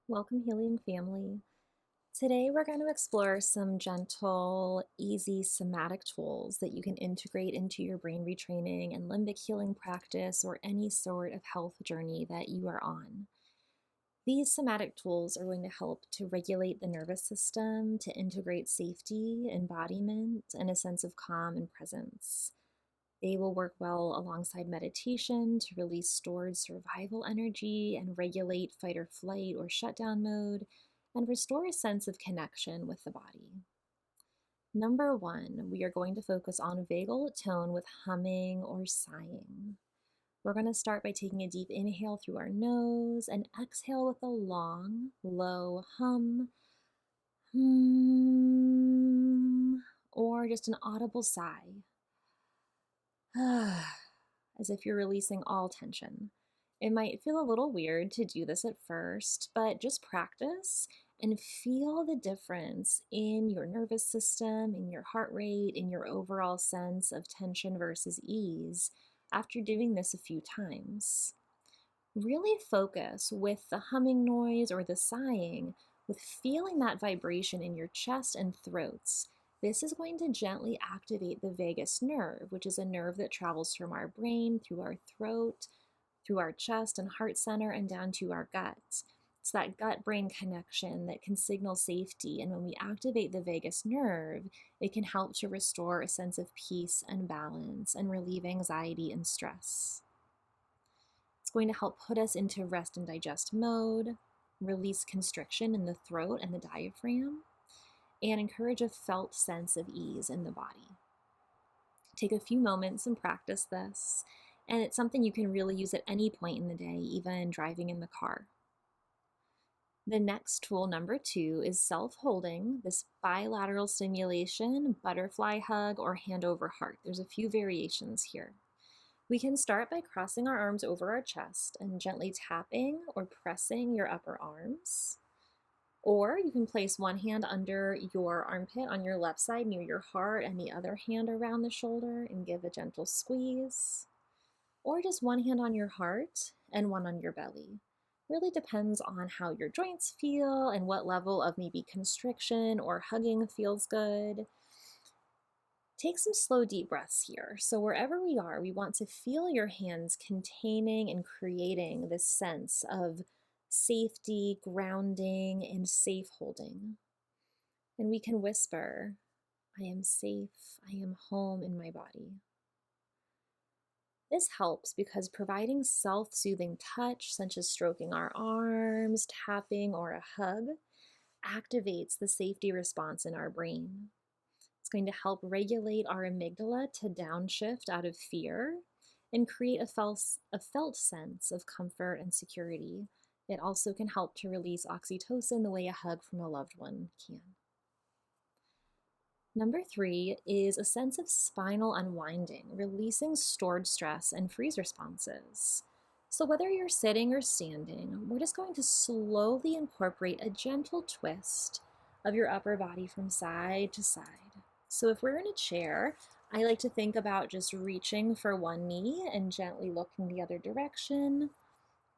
Welcome, Healing Family. Today, we're going to explore some gentle, easy somatic tools that you can integrate into your brain retraining and limbic healing practice or any sort of health journey that you are on. These somatic tools are going to help to regulate the nervous system, to integrate safety, embodiment, and a sense of calm and presence. They will work well alongside meditation to release stored survival energy and regulate fight or flight or shutdown mode and restore a sense of connection with the body. Number one, we are going to focus on vagal tone with humming or sighing. We're going to start by taking a deep inhale through our nose and exhale with a long, low hum, or just an audible sigh. As if you're releasing all tension. It might feel a little weird to do this at first, but just practice and feel the difference in your nervous system, in your heart rate, in your overall sense of tension versus ease after doing this a few times. Really focus with the humming noise or the sighing, with feeling that vibration in your chest and throats. This is going to gently activate the vagus nerve, which is a nerve that travels from our brain, through our throat, through our chest and heart center, and down to our gut. It's that gut-brain connection that can signal safety, and when we activate the vagus nerve, it can help to restore a sense of peace and balance and relieve anxiety and stress. It's going to help put us into rest and digest mode, release constriction in the throat and the diaphragm, and encourage a felt sense of ease in the body. Take a few moments and practice this, and it's something you can really use at any point in the day, even driving in the car. The next tool, number two, is self-holding, this bilateral stimulation, butterfly hug, or hand over heart. There's a few variations here. We can start by crossing our arms over our chest and gently tapping or pressing your upper arms. Or you can place one hand under your armpit on your left side near your heart and the other hand around the shoulder and give a gentle squeeze. Or just one hand on your heart and one on your belly. Really depends on how your joints feel and what level of maybe constriction or hugging feels good. Take some slow, deep breaths here. So wherever we are, we want to feel your hands containing and creating this sense of safety, grounding, and safe holding. And we can whisper, I am safe, I am home in my body. This helps because providing self-soothing touch, such as stroking our arms, tapping, or a hug, activates the safety response in our brain. It's going to help regulate our amygdala to downshift out of fear and create a felt sense of comfort and security. It also can help to release oxytocin the way a hug from a loved one can. Number three is a sense of spinal unwinding, releasing stored stress and freeze responses. So whether you're sitting or standing, we're just going to slowly incorporate a gentle twist of your upper body from side to side. So if we're in a chair, I like to think about just reaching for one knee and gently looking the other direction,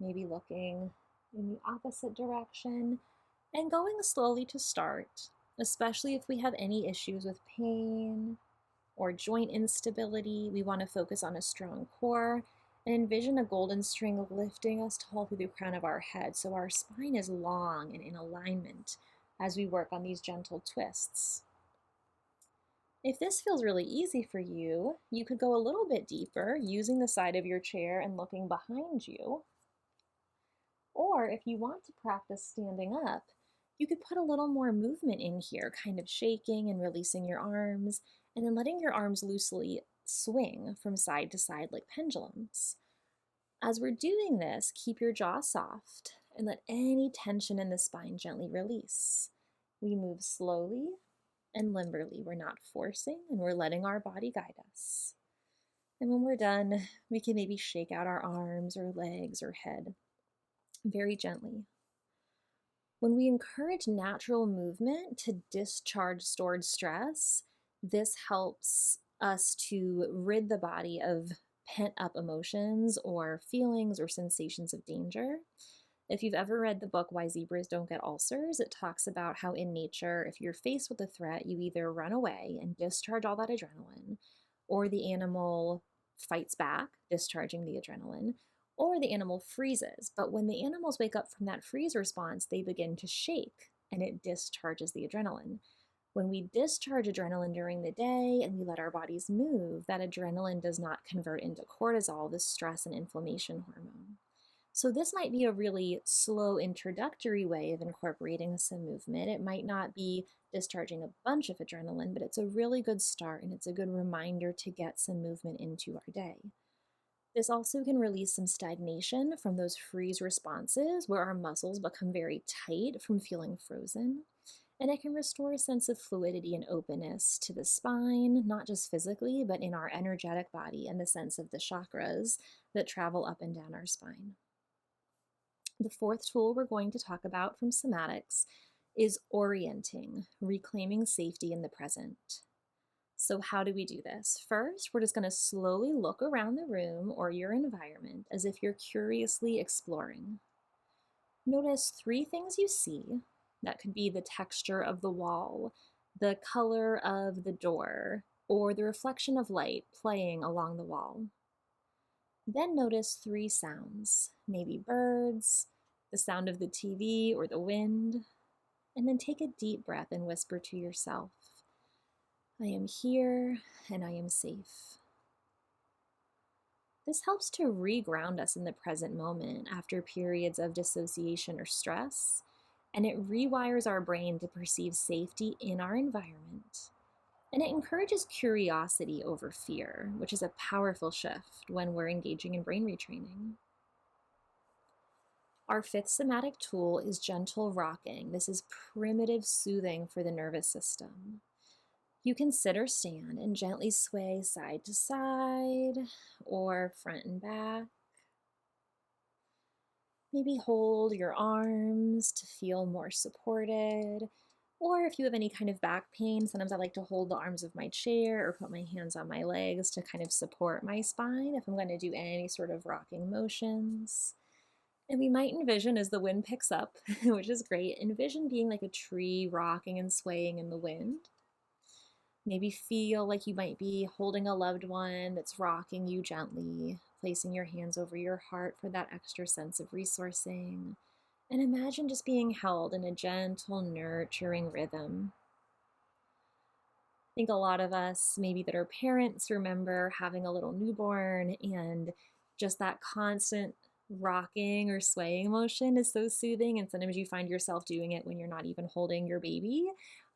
maybe looking in the opposite direction, and going slowly to start, especially if we have any issues with pain or joint instability. We want to focus on a strong core and envision a golden string lifting us tall through the crown of our head so our spine is long and in alignment as we work on these gentle twists. If this feels really easy for you, you could go a little bit deeper using the side of your chair and looking behind you. Or if you want to practice standing up, you could put a little more movement in here, kind of shaking and releasing your arms, and then letting your arms loosely swing from side to side like pendulums. As we're doing this, keep your jaw soft and let any tension in the spine gently release. We move slowly and limberly. We're not forcing, and we're letting our body guide us. And when we're done, we can maybe shake out our arms or legs or head very gently. When we encourage natural movement to discharge stored stress, this helps us to rid the body of pent-up emotions or feelings or sensations of danger. If you've ever read the book Why Zebras Don't Get Ulcers, it talks about how in nature, if you're faced with a threat, you either run away and discharge all that adrenaline, or the animal fights back, discharging the adrenaline, or the animal freezes. But when the animals wake up from that freeze response, they begin to shake and it discharges the adrenaline. When we discharge adrenaline during the day and we let our bodies move, that adrenaline does not convert into cortisol, the stress and inflammation hormone. So this might be a really slow introductory way of incorporating some movement. It might not be discharging a bunch of adrenaline, but it's a really good start and it's a good reminder to get some movement into our day. This also can release some stagnation from those freeze responses where our muscles become very tight from feeling frozen. And it can restore a sense of fluidity and openness to the spine, not just physically, but in our energetic body and the sense of the chakras that travel up and down our spine. The fourth tool we're going to talk about from somatics is orienting, reclaiming safety in the present. So how do we do this? First, we're just going to slowly look around the room or your environment as if you're curiously exploring. Notice 3 things you see. That could be the texture of the wall, the color of the door, or the reflection of light playing along the wall. Then notice 3 sounds, maybe birds, the sound of the TV or the wind, and then take a deep breath and whisper to yourself, I am here and I am safe. This helps to reground us in the present moment after periods of dissociation or stress, and it rewires our brain to perceive safety in our environment. And it encourages curiosity over fear, which is a powerful shift when we're engaging in brain retraining. Our 5th somatic tool is gentle rocking. This is primitive soothing for the nervous system. You can sit or stand and gently sway side to side or front and back. Maybe hold your arms to feel more supported. Or if you have any kind of back pain, sometimes I like to hold the arms of my chair or put my hands on my legs to kind of support my spine if I'm going to do any sort of rocking motions. And we might envision as the wind picks up, which is great, envision being like a tree rocking and swaying in the wind. Maybe feel like you might be holding a loved one that's rocking you gently, placing your hands over your heart for that extra sense of resourcing. And imagine just being held in a gentle, nurturing rhythm. I think a lot of us, maybe that are parents, remember having a little newborn, and just that constant rocking or swaying motion is so soothing. And sometimes you find yourself doing it when you're not even holding your baby.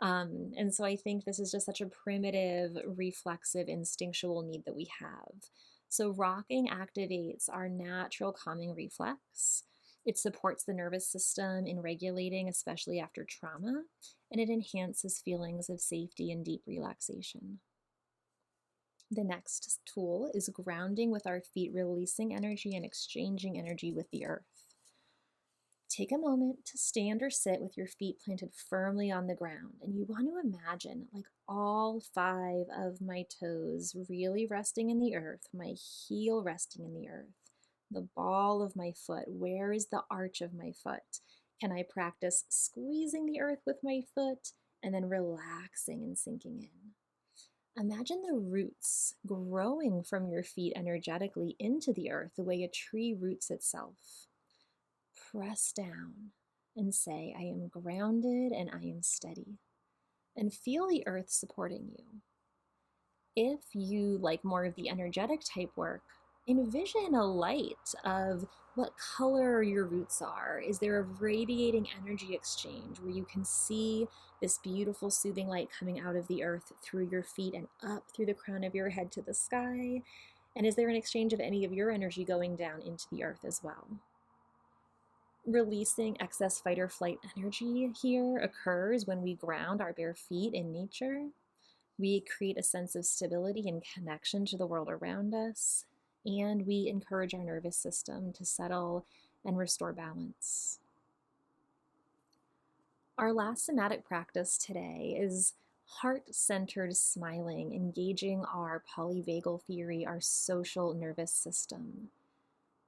And so I think this is just such a primitive, reflexive, instinctual need that we have. So rocking activates our natural calming reflex. It supports the nervous system in regulating, especially after trauma, and it enhances feelings of safety and deep relaxation. The next tool is grounding with our feet, releasing energy and exchanging energy with the earth. Take a moment to stand or sit with your feet planted firmly on the ground, and you want to imagine like all 5 of my toes really resting in the earth, my heel resting in the earth. The ball of my foot, where is the arch of my foot? Can I practice squeezing the earth with my foot and then relaxing and sinking in? Imagine the roots growing from your feet energetically into the earth the way a tree roots itself. Press down and say, I am grounded and I am steady. And feel the earth supporting you. If you like more of the energetic type work, envision a light of what color your roots are. Is there a radiating energy exchange where you can see this beautiful soothing light coming out of the earth through your feet and up through the crown of your head to the sky? And is there an exchange of any of your energy going down into the earth as well? Releasing excess fight or flight energy here occurs when we ground our bare feet in nature. We create a sense of stability and connection to the world around us, and we encourage our nervous system to settle and restore balance. Our last somatic practice today is heart-centered smiling, engaging our polyvagal theory, our social nervous system.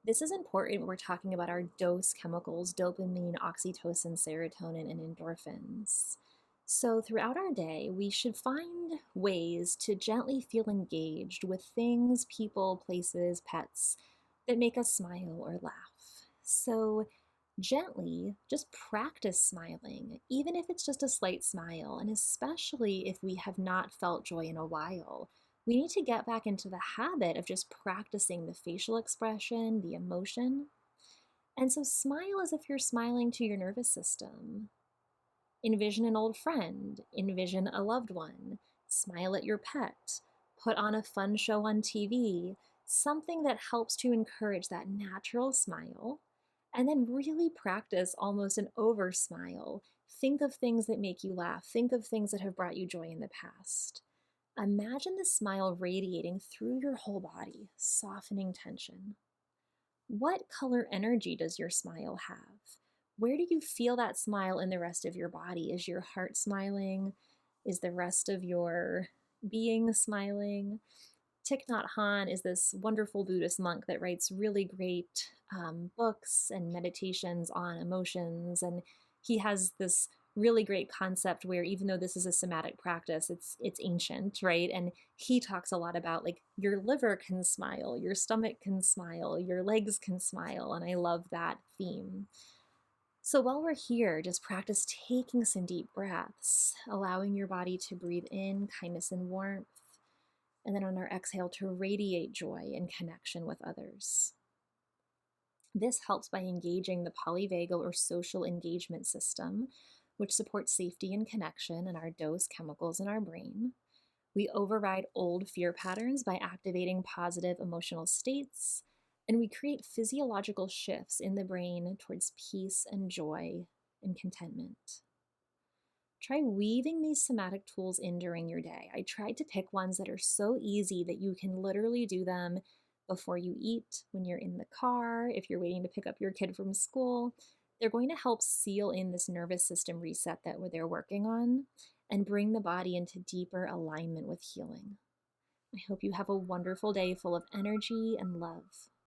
This is important. We're talking about our dose chemicals, dopamine, oxytocin, serotonin, and endorphins. So, throughout our day, we should find ways to gently feel engaged with things, people, places, pets that make us smile or laugh. So, gently just practice smiling, even if it's just a slight smile, and especially if we have not felt joy in a while. We need to get back into the habit of just practicing the facial expression, the emotion. And so smile as if you're smiling to your nervous system. Envision an old friend, envision a loved one, smile at your pet, put on a fun show on TV, something that helps to encourage that natural smile, and then really practice almost an over smile. Think of things that make you laugh, think of things that have brought you joy in the past. Imagine the smile radiating through your whole body, softening tension. What color energy does your smile have? Where do you feel that smile in the rest of your body? Is your heart smiling? Is the rest of your being smiling? Thich Nhat Hanh is this wonderful Buddhist monk that writes really great books and meditations on emotions. And he has this really great concept where even though this is a somatic practice, it's ancient, right? And he talks a lot about like your liver can smile, your stomach can smile, your legs can smile. And I love that theme. So while we're here, just practice taking some deep breaths, allowing your body to breathe in kindness and warmth, and then on our exhale to radiate joy and connection with others. This helps by engaging the polyvagal or social engagement system, which supports safety and connection and our dose chemicals in our brain. We override old fear patterns by activating positive emotional states, and we create physiological shifts in the brain towards peace and joy and contentment. Try weaving these somatic tools in during your day. I tried to pick ones that are so easy that you can literally do them before you eat, when you're in the car, if you're waiting to pick up your kid from school. They're going to help seal in this nervous system reset that they're working on and bring the body into deeper alignment with healing. I hope you have a wonderful day full of energy and love.